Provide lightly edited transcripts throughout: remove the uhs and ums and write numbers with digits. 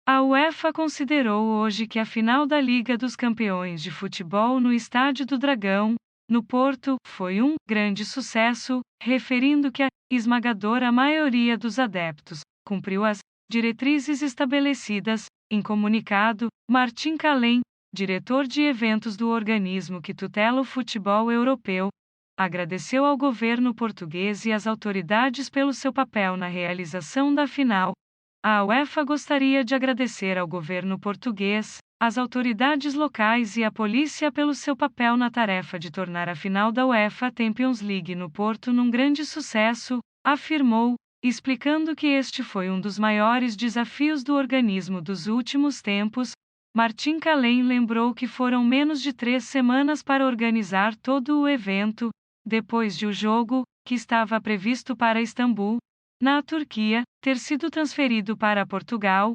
A UEFA considerou hoje que a final da Liga dos Campeões de Futebol no Estádio do Dragão, no Porto, foi um grande sucesso, referindo que a esmagadora maioria dos adeptos cumpriu as diretrizes estabelecidas. Em comunicado, Martin Kallen, diretor de eventos do organismo que tutela o futebol europeu, agradeceu ao governo português e às autoridades pelo seu papel na realização da final. A UEFA gostaria de agradecer ao governo português, às autoridades locais e à polícia pelo seu papel na tarefa de tornar a final da UEFA Champions League no Porto num grande sucesso, afirmou, explicando que este foi um dos maiores desafios do organismo dos últimos tempos. Martin Kallen lembrou que foram menos de 3 semanas para organizar todo o evento, depois de o jogo, que estava previsto para Istambul, na Turquia, ter sido transferido para Portugal.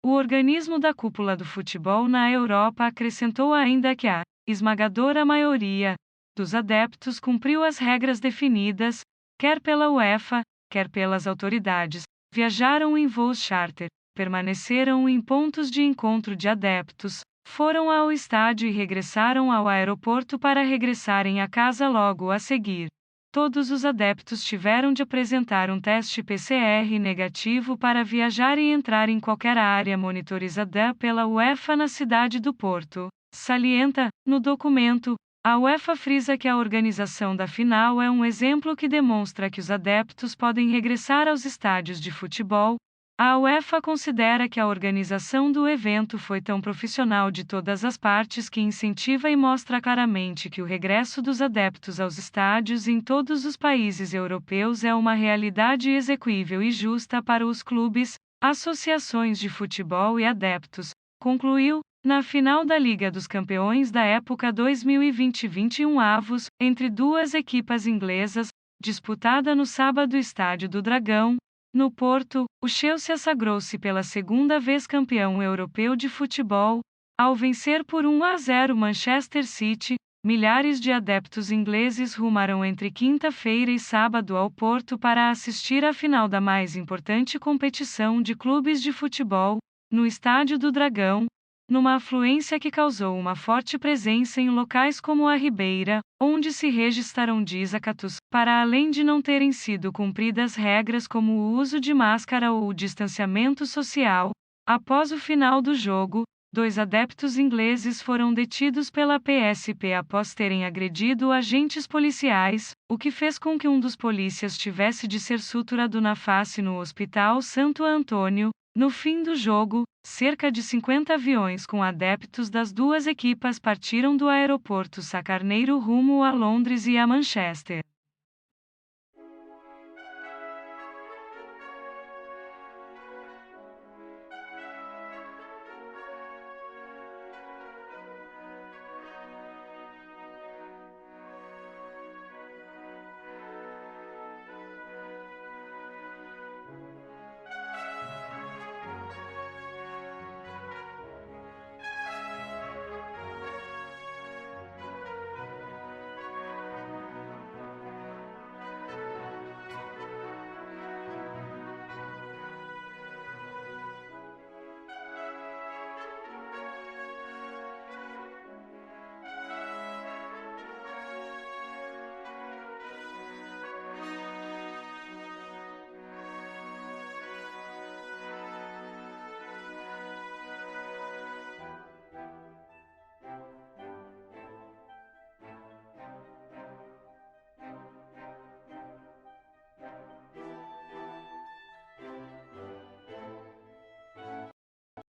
O organismo da cúpula do futebol na Europa acrescentou ainda que a esmagadora maioria dos adeptos cumpriu as regras definidas, quer pela UEFA, quer pelas autoridades, viajaram em voos charter, permaneceram em pontos de encontro de adeptos, foram ao estádio e regressaram ao aeroporto para regressarem a casa logo a seguir. Todos os adeptos tiveram de apresentar um teste PCR negativo para viajar e entrar em qualquer área monitorizada pela UEFA na cidade do Porto. Salienta, no documento, a UEFA frisa que a organização da final é um exemplo que demonstra que os adeptos podem regressar aos estádios de futebol. A UEFA considera que a organização do evento foi tão profissional de todas as partes que incentiva e mostra claramente que o regresso dos adeptos aos estádios em todos os países europeus é uma realidade exequível e justa para os clubes, associações de futebol e adeptos, concluiu. Na final da Liga dos Campeões da época 2020-21 avos, entre duas equipas inglesas, disputada no sábado Estádio do Dragão, no Porto, o Chelsea sagrou-se pela segunda vez campeão europeu de futebol, ao vencer por 1-0 Manchester City. Milhares de adeptos ingleses rumaram entre quinta-feira e sábado ao Porto para assistir à final da mais importante competição de clubes de futebol, no Estádio do Dragão, numa afluência que causou uma forte presença em locais como a Ribeira, onde se registraram desacatos, para além de não terem sido cumpridas regras como o uso de máscara ou o distanciamento social. Após o final do jogo, 2 adeptos ingleses foram detidos pela PSP após terem agredido agentes policiais, o que fez com que um dos polícias tivesse de ser suturado na face no Hospital Santo Antônio. No fim do jogo, cerca de 50 aviões com adeptos das duas equipas partiram do aeroporto Sacarneiro rumo a Londres e a Manchester.